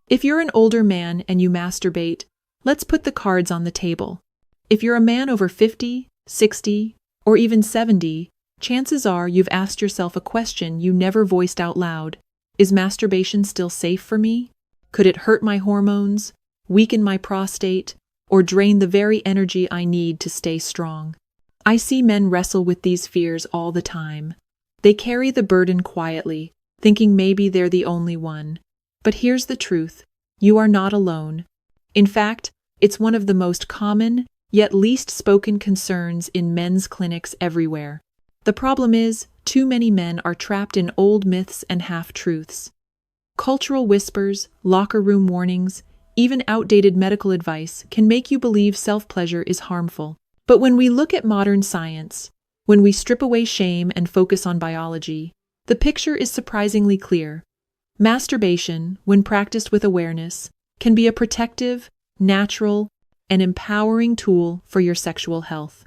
If you're an older man and you masturbate, let's put the cards on the table. If you're a man over 50, 60, or even 70, chances are you've asked yourself a question you never voiced out loud. Is masturbation still safe for me? Could it hurt my hormones, weaken my prostate, or drain the very energy I need to stay strong? I see men wrestle with these fears all the time. They carry the burden quietly, thinking maybe they're the only one. But here's the truth: you are not alone. In fact, it's one of the most common, yet least spoken concerns in men's clinics everywhere. The problem is, too many men are trapped in old myths and half-truths. Cultural whispers, locker room warnings, even outdated medical advice can make you believe self-pleasure is harmful. But when we look at modern science, when we strip away shame and focus on biology, the picture is surprisingly clear. Masturbation, when practiced with awareness, can be a protective, natural, and empowering tool for your sexual health.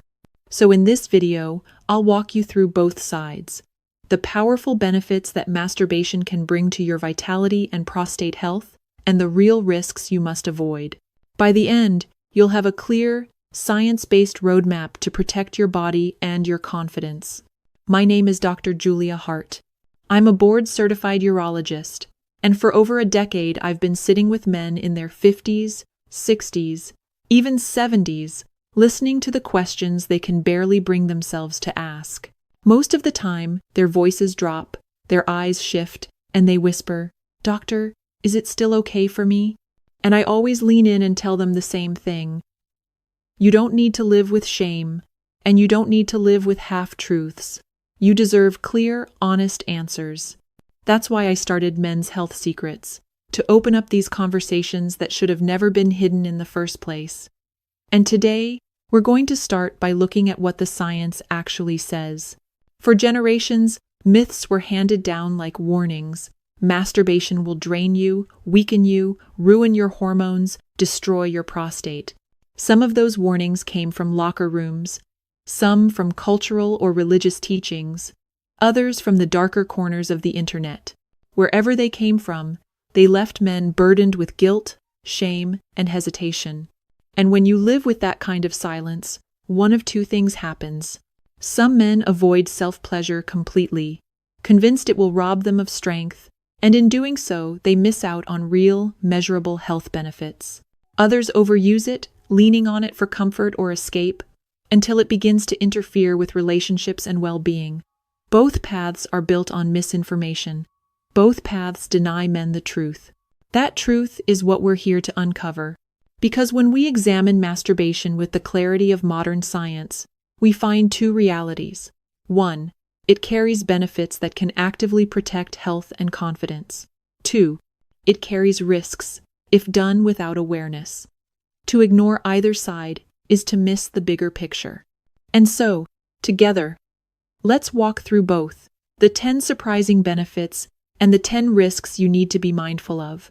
So in this video, I'll walk you through both sides: the powerful benefits that masturbation can bring to your vitality and prostate health, and the real risks you must avoid. By the end, you'll have a clear, science-based roadmap to protect your body and your confidence. My name is Dr. Julia Hart. I'm a board-certified urologist, and for over a decade I've been sitting with men in their 50s, 60s, even 70s, listening to the questions they can barely bring themselves to ask. Most of the time, their voices drop, their eyes shift, and they whisper, "Doctor, is it still okay for me?" And I always lean in and tell them the same thing. You don't need to live with shame, and you don't need to live with half-truths. You deserve clear, honest answers. That's why I started Men's Health Secrets, to open up these conversations that should have never been hidden in the first place. And today, we're going to start by looking at what the science actually says. For generations, myths were handed down like warnings. Masturbation will drain you, weaken you, ruin your hormones, destroy your prostate. Some of those warnings came from locker rooms, some from cultural or religious teachings, others from the darker corners of the internet. Wherever they came from, they left men burdened with guilt, shame, and hesitation. And when you live with that kind of silence, one of two things happens. Some men avoid self-pleasure completely, convinced it will rob them of strength, and in doing so, they miss out on real, measurable health benefits. Others overuse it, leaning on it for comfort or escape, until it begins to interfere with relationships and well-being. Both paths are built on misinformation. Both paths deny men the truth. That truth is what we're here to uncover. Because when we examine masturbation with the clarity of modern science, we find two realities. One, it carries benefits that can actively protect health and confidence. Two, it carries risks, if done without awareness. To ignore either side is to miss the bigger picture. And so, together, let's walk through both, the 10 surprising benefits and the 10 risks you need to be mindful of,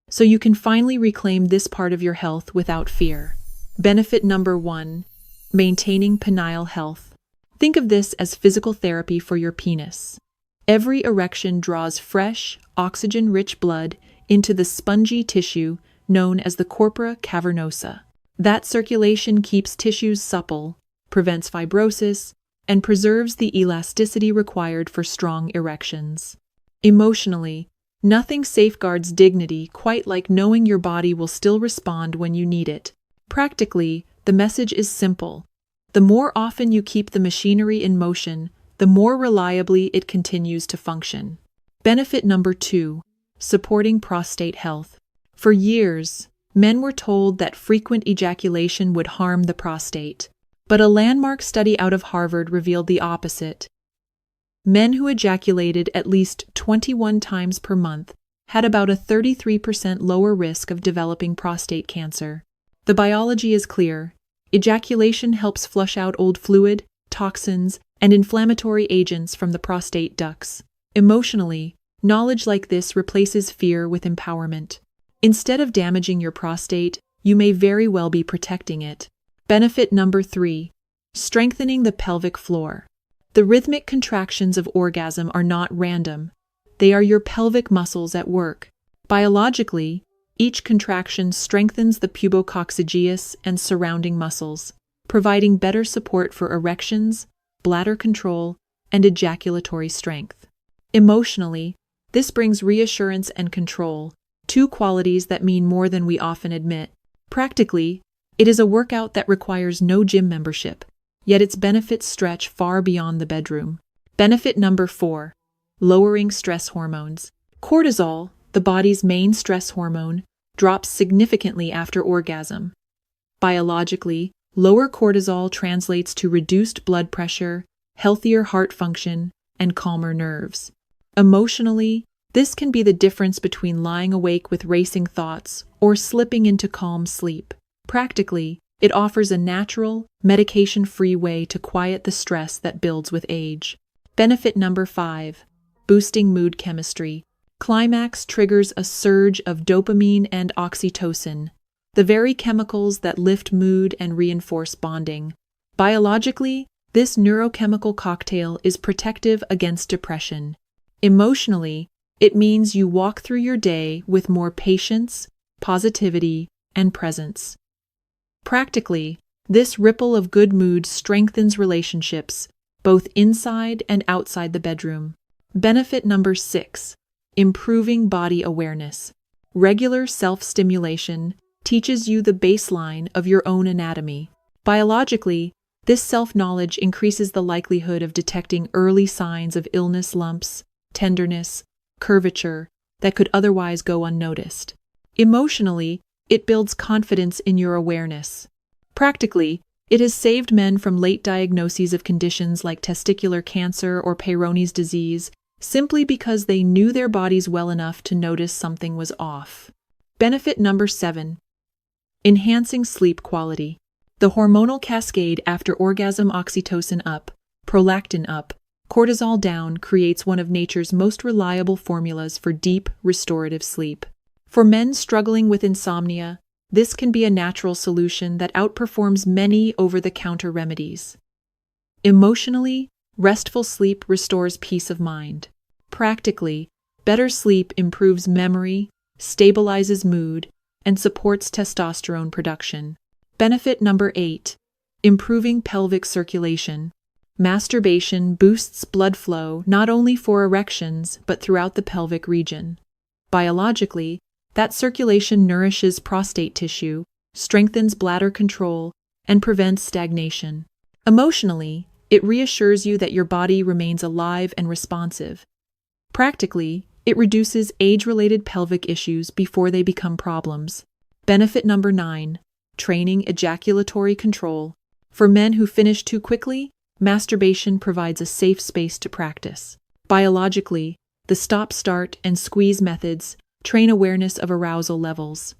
so you can finally reclaim this part of your health without fear. Benefit number 1, maintaining penile health. Think of this as physical therapy for your penis. Every erection draws fresh, oxygen-rich blood into the spongy tissue known as the corpora cavernosa. That circulation keeps tissues supple, prevents fibrosis, and preserves the elasticity required for strong erections. Emotionally, nothing safeguards dignity quite like knowing your body will still respond when you need it. Practically, the message is simple. The more often you keep the machinery in motion, the more reliably it continues to function. Benefit number 2, supporting prostate health. For years, men were told that frequent ejaculation would harm the prostate. But a landmark study out of Harvard revealed the opposite. Men who ejaculated at least 21 times per month had about a 33% lower risk of developing prostate cancer. The biology is clear. Ejaculation helps flush out old fluid, toxins, and inflammatory agents from the prostate ducts. Emotionally, knowledge like this replaces fear with empowerment. Instead of damaging your prostate, you may very well be protecting it. Benefit number 3, strengthening the pelvic floor. The rhythmic contractions of orgasm are not random. They are your pelvic muscles at work. Biologically, Each contraction strengthens the pubococcygeus and surrounding muscles, providing better support for erections, bladder control, and ejaculatory strength. Emotionally, this brings reassurance and control, two qualities that mean more than we often admit. Practically, it is a workout that requires no gym membership, yet its benefits stretch far beyond the bedroom. Benefit number 4. Lowering stress hormones. Cortisol, the body's main stress hormone, drops significantly after orgasm. Biologically, lower cortisol translates to reduced blood pressure, healthier heart function, and calmer nerves. Emotionally, this can be the difference between lying awake with racing thoughts or slipping into calm sleep. Practically, it offers a natural, medication-free way to quiet the stress that builds with age. Benefit number 5. Boosting mood chemistry. Climax triggers a surge of dopamine and oxytocin, the very chemicals that lift mood and reinforce bonding. Biologically, this neurochemical cocktail is protective against depression. Emotionally, it means you walk through your day with more patience, positivity, and presence. Practically, this ripple of good mood strengthens relationships, both inside and outside the bedroom. Benefit number 6. Improving body awareness. Regular self-stimulation teaches you the baseline of your own anatomy. Biologically, this self-knowledge increases the likelihood of detecting early signs of illness, lumps, tenderness, curvature that could otherwise go unnoticed. Emotionally, it builds confidence in your awareness. Practically, it has saved men from late diagnoses of conditions like testicular cancer or Peyronie's disease simply because they knew their bodies well enough to notice something was off. Benefit number 7. Enhancing sleep quality. The hormonal cascade after orgasm, oxytocin up, prolactin up, cortisol down, creates one of nature's most reliable formulas for deep, restorative sleep. For men struggling with insomnia, this can be a natural solution that outperforms many over-the-counter remedies. Emotionally, restful sleep restores peace of mind. Practically, better sleep improves memory, stabilizes mood, and supports testosterone production. Benefit number 8. Improving pelvic circulation. Masturbation boosts blood flow not only for erections but throughout the pelvic region. Biologically, that circulation nourishes prostate tissue, strengthens bladder control, and prevents stagnation. Emotionally, it reassures you that your body remains alive and responsive. Practically, it reduces age-related pelvic issues before they become problems. Benefit number 9. Training ejaculatory control. For men who finish too quickly, masturbation provides a safe space to practice. Biologically, the stop, start, and squeeze methods train awareness of arousal levels.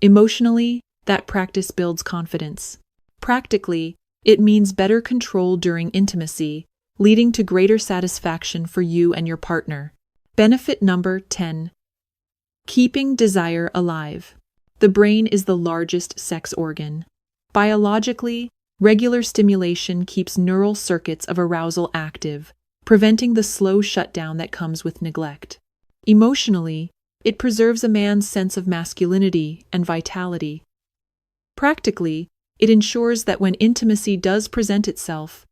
Emotionally, that practice builds confidence. Practically, it means better control during intimacy, leading to greater satisfaction for you and your partner. Benefit number 10. Keeping desire alive. The brain is the largest sex organ. Biologically, regular stimulation keeps neural circuits of arousal active, preventing the slow shutdown that comes with neglect. Emotionally, it preserves a man's sense of masculinity and vitality. Practically, it ensures that when intimacy does present itself,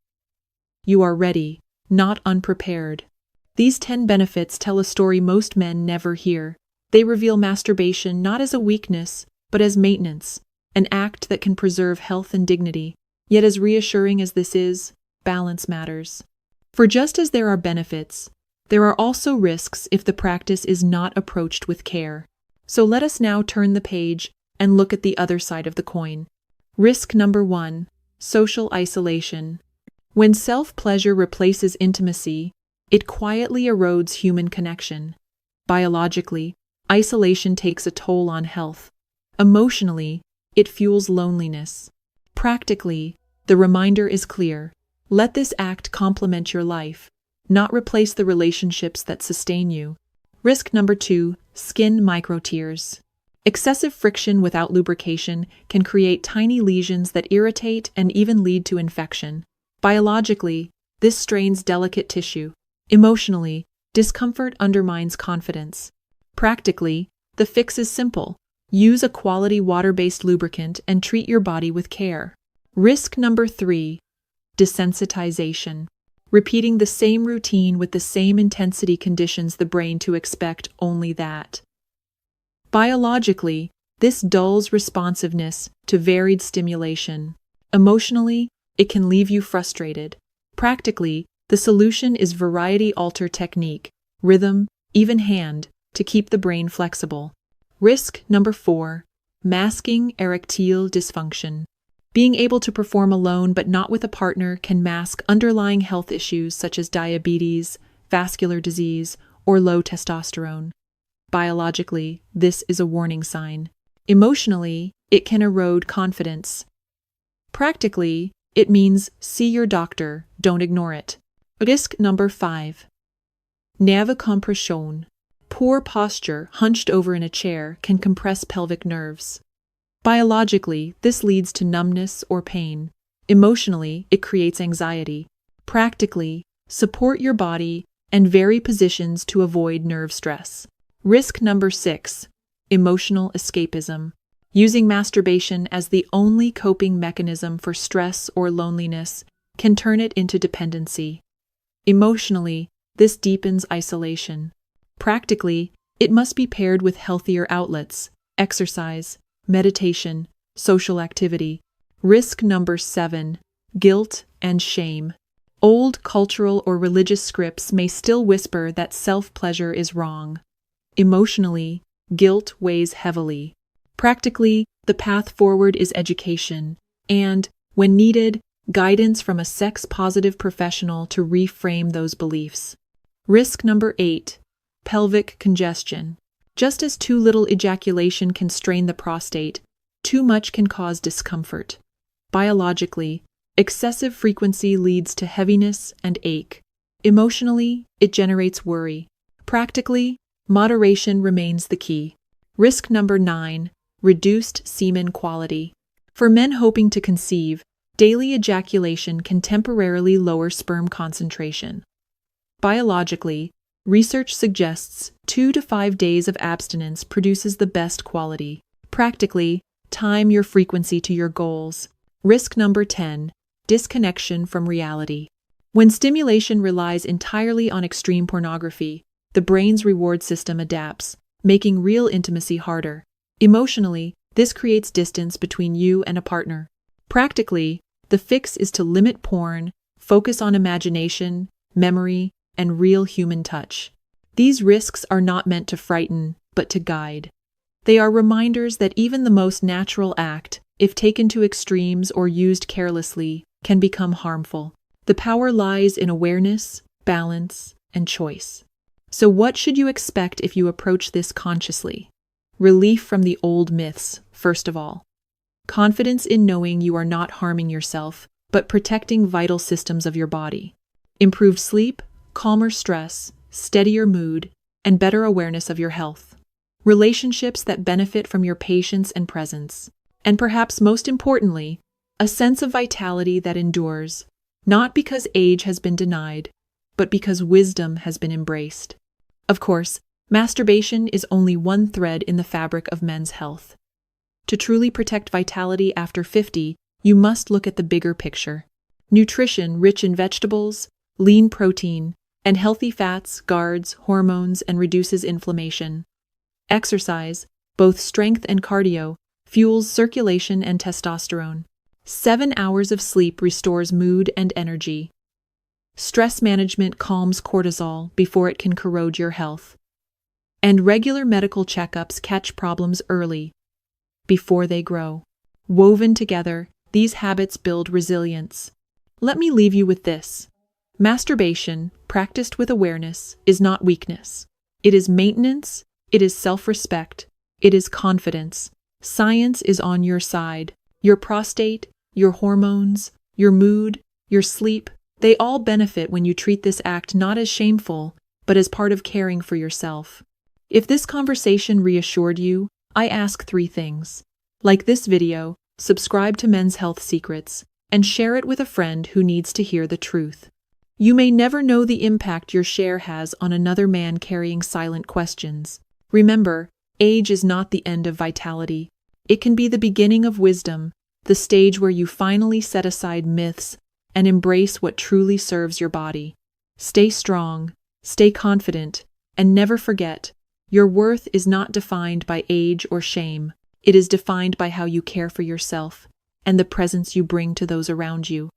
you are ready, not unprepared. These 10 benefits tell a story most men never hear. They reveal masturbation not as a weakness, but as maintenance, an act that can preserve health and dignity. Yet as reassuring as this is, balance matters. For just as there are benefits, there are also risks if the practice is not approached with care. So let us now turn the page and look at the other side of the coin. Risk number 1. Social isolation. When self-pleasure replaces intimacy, it quietly erodes human connection. Biologically, isolation takes a toll on health. Emotionally, it fuels loneliness. Practically, the reminder is clear. Let this act complement your life, not replace the relationships that sustain you. Risk number 2. Skin microtears. Excessive friction without lubrication can create tiny lesions that irritate and even lead to infection. Biologically, this strains delicate tissue. Emotionally, discomfort undermines confidence. Practically, the fix is simple. Use a quality water-based lubricant and treat your body with care. Risk number 3, desensitization. Repeating the same routine with the same intensity conditions the brain to expect only that. Biologically, this dulls responsiveness to varied stimulation. Emotionally, it can leave you frustrated. Practically, the solution is variety alter technique, rhythm, even hand, to keep the brain flexible. Risk number 4, masking erectile dysfunction. Being able to perform alone but not with a partner can mask underlying health issues such as diabetes, vascular disease, or low testosterone. Biologically, this is a warning sign. Emotionally, it can erode confidence. Practically, it means see your doctor, don't ignore it. Risk number 5, Nervekompression. Poor posture, hunched over in a chair, can compress pelvic nerves. Biologically, this leads to numbness or pain. Emotionally, it creates anxiety. Practically, support your body and vary positions to avoid nerve stress. Risk number 6, emotional escapism. Using masturbation as the only coping mechanism for stress or loneliness can turn it into dependency. Emotionally, this deepens isolation. Practically, it must be paired with healthier outlets, exercise, meditation, social activity. Risk number 7, guilt and shame. Old cultural or religious scripts may still whisper that self-pleasure is wrong. Emotionally, guilt weighs heavily. Practically, the path forward is education, and, when needed, guidance from a sex-positive professional to reframe those beliefs. Risk number 8, pelvic congestion. Just as too little ejaculation can strain the prostate, too much can cause discomfort. Biologically, excessive frequency leads to heaviness and ache. Emotionally, it generates worry. Practically, moderation remains the key. Risk number 9, reduced semen quality. For men hoping to conceive, daily ejaculation can temporarily lower sperm concentration. Biologically, research suggests 2 to 5 days of abstinence produces the best quality. Practically, time your frequency to your goals. Risk number 10, disconnection from reality. When stimulation relies entirely on extreme pornography, the brain's reward system adapts, making real intimacy harder. Emotionally, this creates distance between you and a partner. Practically, the fix is to limit porn, focus on imagination, memory, and real human touch. These risks are not meant to frighten, but to guide. They are reminders that even the most natural act, if taken to extremes or used carelessly, can become harmful. The power lies in awareness, balance, and choice. So what should you expect if you approach this consciously? Relief from the old myths, first of all. Confidence in knowing you are not harming yourself, but protecting vital systems of your body. Improved sleep, calmer stress, steadier mood, and better awareness of your health. Relationships that benefit from your patience and presence. And perhaps most importantly, a sense of vitality that endures, not because age has been denied, but because wisdom has been embraced. Of course, masturbation is only one thread in the fabric of men's health. To truly protect vitality after 50, you must look at the bigger picture. Nutrition rich in vegetables, lean protein, and healthy fats guards hormones and reduces inflammation. Exercise, both strength and cardio, fuels circulation and testosterone. 7 hours of sleep restores mood and energy. Stress management calms cortisol before it can corrode your health. And regular medical checkups catch problems early, before they grow. Woven together, these habits build resilience. Let me leave you with this. Masturbation, practiced with awareness, is not weakness. It is maintenance, it is self-respect, it is confidence. Science is on your side. Your prostate, your hormones, your mood, your sleep, they all benefit when you treat this act not as shameful, but as part of caring for yourself. If this conversation reassured you, I ask 3 things. Like this video, subscribe to Men's Health Secrets, and share it with a friend who needs to hear the truth. You may never know the impact your share has on another man carrying silent questions. Remember, Age is not the end of vitality. It can be the beginning of wisdom, the stage where you finally set aside myths and embrace what truly serves your body. Stay strong, stay confident, and never forget, your worth is not defined by age or shame. It is defined by how you care for yourself and the presence you bring to those around you.